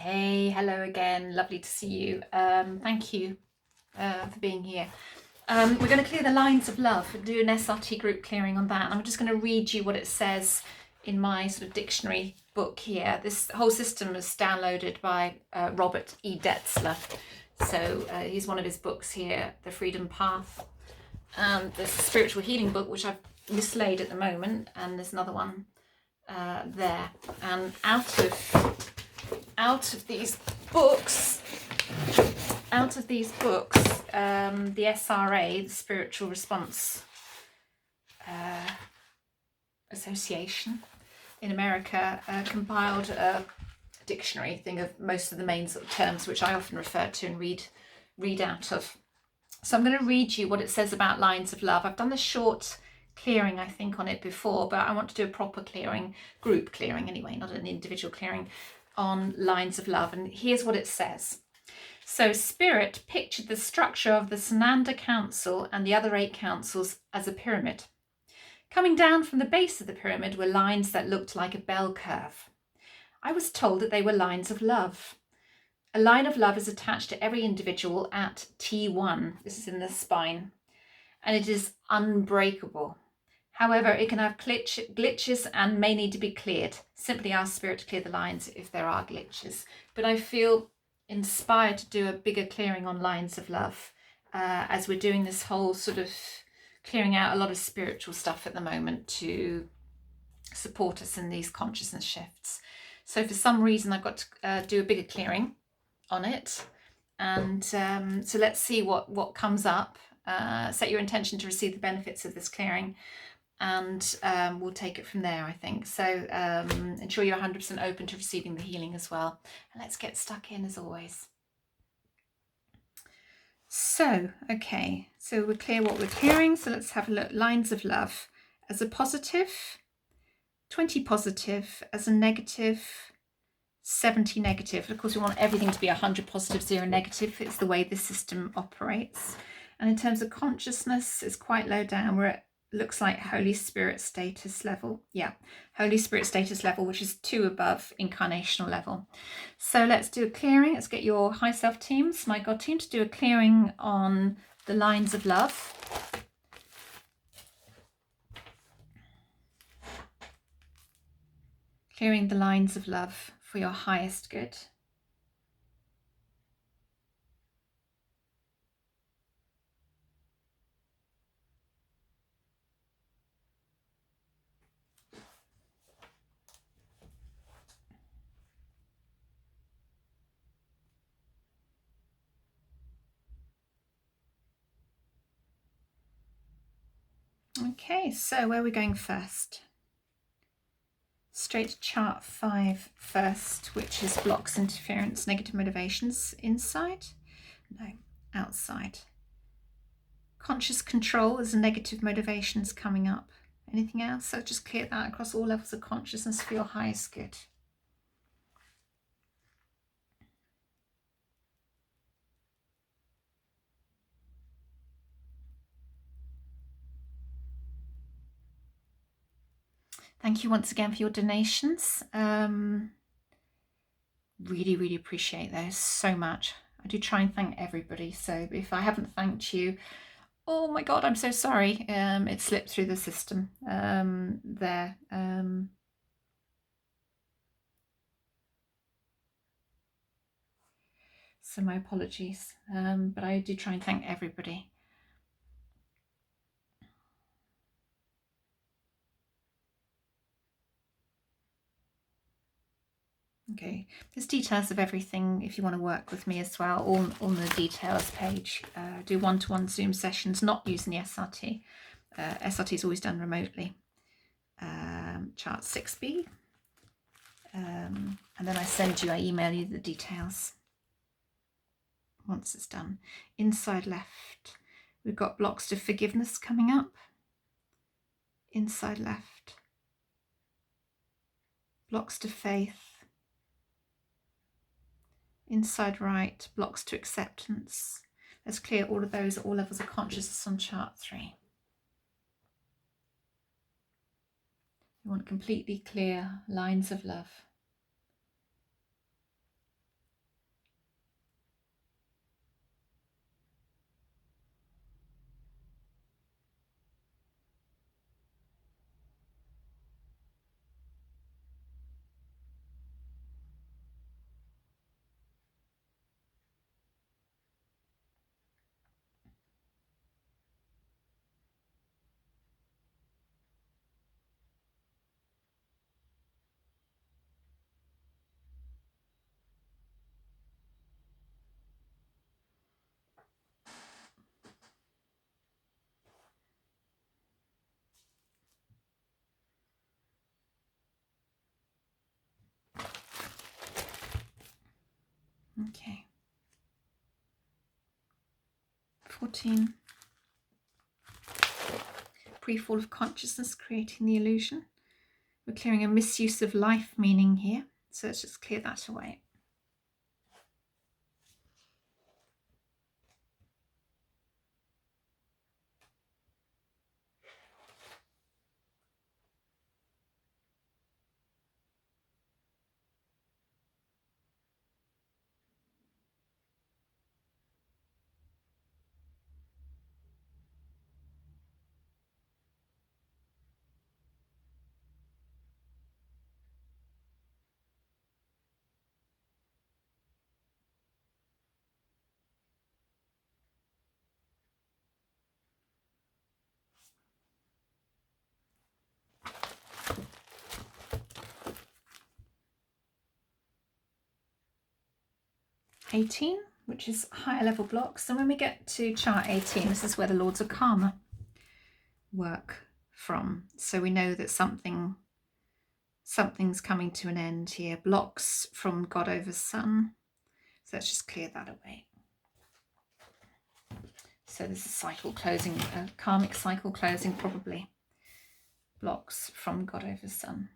Hey, hello again. Lovely to see you. Thank you for being here. We're going to clear the lines of love, do an SRT group clearing on that. I'm just going to read you what it says in my sort of dictionary book here. This whole system was downloaded by Robert E. Detzler. So he's one of his books here, The Freedom Path. There's a spiritual healing book, which I've mislaid at the moment, and there's another one there. And out of these books, the SRA, the Spiritual Response Association in America, compiled a dictionary thing of most of the main sort of terms, which I often refer to and read out of. So I'm going to read you what it says about lines of love. I've done a short clearing, I think, on it before, but I want to do a proper clearing, group clearing anyway, not an individual clearing, on lines of love. And here's what it says. So Spirit pictured the structure of the Sananda Council and the other 8 councils as a pyramid. Coming down from the base of the pyramid were lines that looked like a bell curve. I was told that they were lines of love. A line of love is attached to every individual at T1. This is in the spine. And it is unbreakable. However, it can have glitches and may need to be cleared. Simply ask Spirit to clear the lines if there are glitches. But I feel inspired to do a bigger clearing on lines of love as we're doing this whole sort of clearing out a lot of spiritual stuff at the moment to support us in these consciousness shifts. So for some reason, I've got to do a bigger clearing on it. And so let's see what comes up. Set your intention to receive the benefits of this clearing. And we'll take it from there, I think. So ensure you're 100% open to receiving the healing as well. And let's get stuck in as always. So, okay, so we're clear what we're clearing. So let's have a look. Lines of love as a positive, 20 positive, as a negative, 70 negative. Of course, we want everything to be 100 positive, 0 negative. It's the way the system operates. And in terms of consciousness, it's quite low down. We're at, looks like Holy Spirit status level. Yeah, Holy Spirit status level, which is 2 above incarnational level. So let's do a clearing. Let's get your high self teams, my God team, to do a clearing on the lines of love. Clearing the lines of love for your highest good. Okay, so where are we going first? Straight to chart 5 first, which is blocks, interference, negative motivations. Inside? No, outside. Conscious control as negative motivations coming up. Anything else? So just clear that across all levels of consciousness for your highest good. Thank you once again for your donations. Really, really appreciate those so much. I do try and thank everybody. So if I haven't thanked you, oh my God, I'm so sorry. It slipped through the system there. So my apologies. But I do try and thank everybody. Okay, there's details of everything if you want to work with me as well, all on the details page. Do one-to-one Zoom sessions, not using the SRT. SRT is always done remotely. Chart 6B. And then I email you the details once it's done. Inside left, we've got blocks to forgiveness coming up. Inside left, blocks to faith. Inside right, blocks to acceptance. Let's clear all of those at all levels of consciousness on chart 3. We want completely clear lines of love. 14. Pre-fall of consciousness, creating the illusion. We're clearing a misuse of life meaning here. So let's just clear that away. (18), which is higher level blocks. And when we get to chart 18, this is where the Lords of Karma work from. So we know that something's coming to an end here. Blocks from God over Sun. So let's just clear that away. So this is cycle closing, a karmic cycle closing probably. Blocks from God over Sun.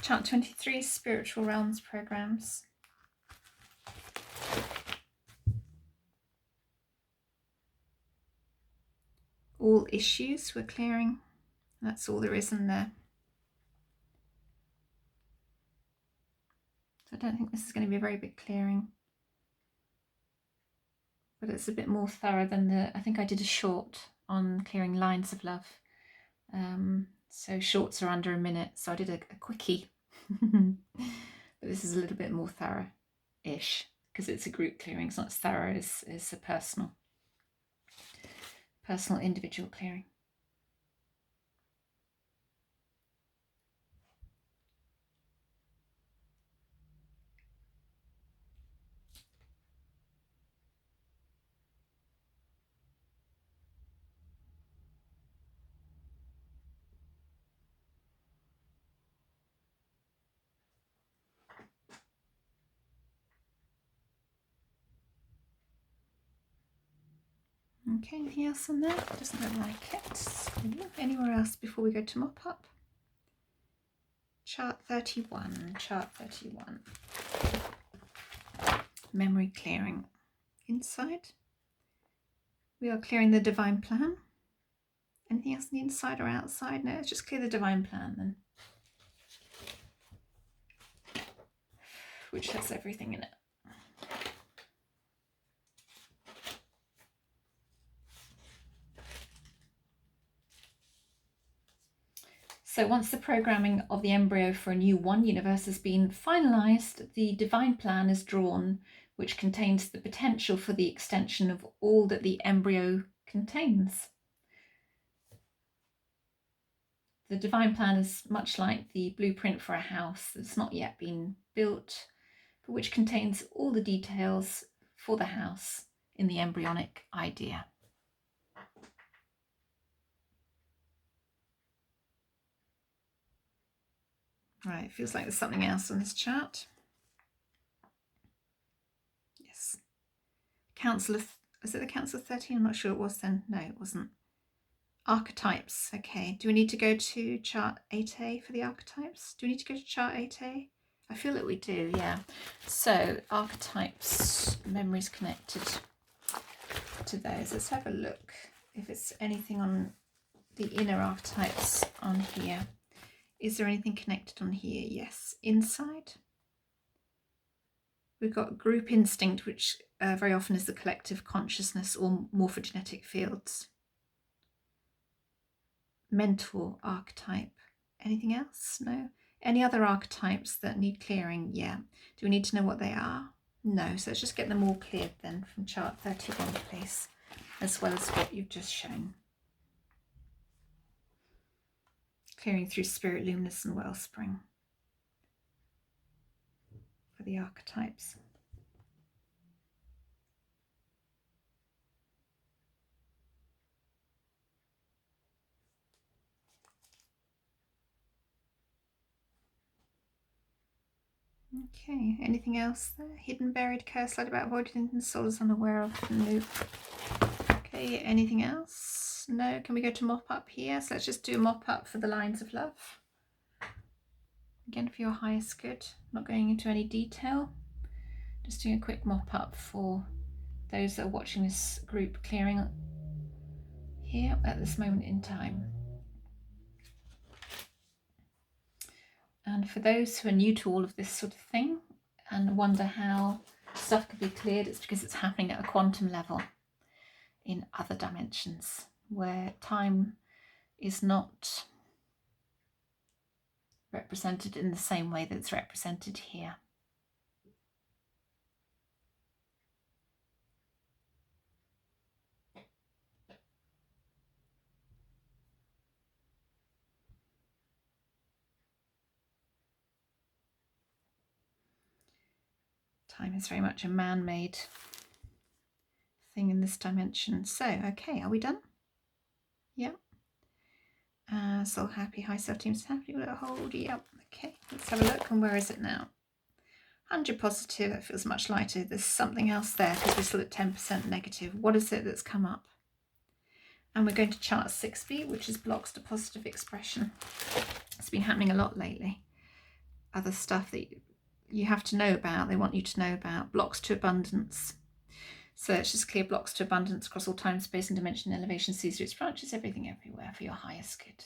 Chart 23, Spiritual Realms Programs. All issues we're clearing. That's all there is in there. So I don't think this is going to be a very big clearing. But it's a bit more thorough than I think I did a short on clearing lines of love. So shorts are under a minute, so I did a quickie. But this is a little bit more thorough-ish because it's a group clearing. It's not as thorough as a personal individual clearing. Okay, anything else on there? Doesn't look like it. Anywhere else before we go to mop up? Chart 31. Chart 31. Memory clearing. Inside. We are clearing the divine plan. Anything else on the inside or outside? No, let's just clear the divine plan then. Which has everything in it. So once the programming of the embryo for a new one universe has been finalised, the divine plan is drawn, which contains the potential for the extension of all that the embryo contains. The divine plan is much like the blueprint for a house that's not yet been built, but which contains all the details for the house in the embryonic idea. Right, it feels like there's something else on this chart. Yes. Council of, was it the Council of 13? I'm not sure it was then. No, it wasn't. Archetypes. Okay. Do we need to go to chart 8A for the archetypes? Do we need to go to chart 8A? I feel that we do, yeah. So archetypes, memories connected to those. Let's have a look if it's anything on the inner archetypes on here. Is there anything connected on here? Yes. Inside, we've got group instinct, which very often is the collective consciousness or morphogenetic fields. Mentor archetype. Anything else? No. Any other archetypes that need clearing? Yeah. Do we need to know what they are? No. So let's just get them all cleared then from chart 31, please, as well as what you've just shown. Clearing through spirit, luminous and wellspring for the archetypes. Okay, anything else there? Hidden, buried, cursed, lied about, avoided, and soul is unaware of. Nope. Okay, anything else? No. Can we go to mop up here? So let's just do a mop up for the lines of love. Again, for your highest good. Not going into any detail. Just doing a quick mop up for those that are watching this group clearing here at this moment in time. And for those who are new to all of this sort of thing and wonder how stuff could be cleared, it's because it's happening at a quantum level in other dimensions where time is not represented in the same way that it's represented here. Time is very much a man-made thing in this dimension. So, okay, are we done? Yeah. Soul happy, high self-team's happy, will it hold? Yep. Okay, let's have a look. And where is it now? 100 positive, that feels much lighter. There's something else there because we're still at 10% negative. What is it that's come up? And we're going to chart 6B, which is blocks to positive expression. It's been happening a lot lately. Other stuff that you have to know about, they want you to know about. Blocks to abundance. So let's just clear blocks to abundance across all time, space and dimension, elevation, seas, roots, branches, everything, everywhere for your highest good.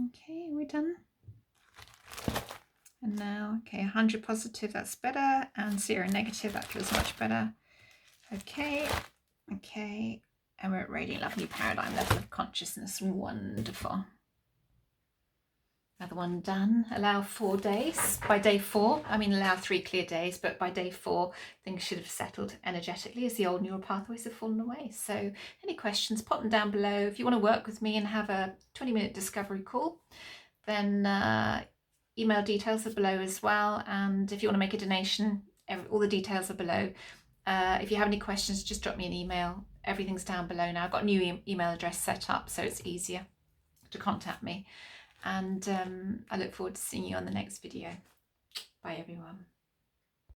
Okay, are we done? And now, okay, 100 positive, that's better, and 0 negative, that feels much better. Okay, okay, and we're at radiant love, new paradigm level of consciousness. Wonderful. Another one done. Allow 4 days. By day 4, I mean allow 3 clear days, but by day 4 things should have settled energetically as the old neural pathways have fallen away. So any questions, pop them down below. If you want to work with me and have a 20-minute discovery call, then email details are below as well. And if you want to make a donation, all the details are below. If you have any questions, just drop me an email. Everything's down below now. I've got a new email address set up, so it's easier to contact me. And I look forward to seeing you on the next video. Bye everyone.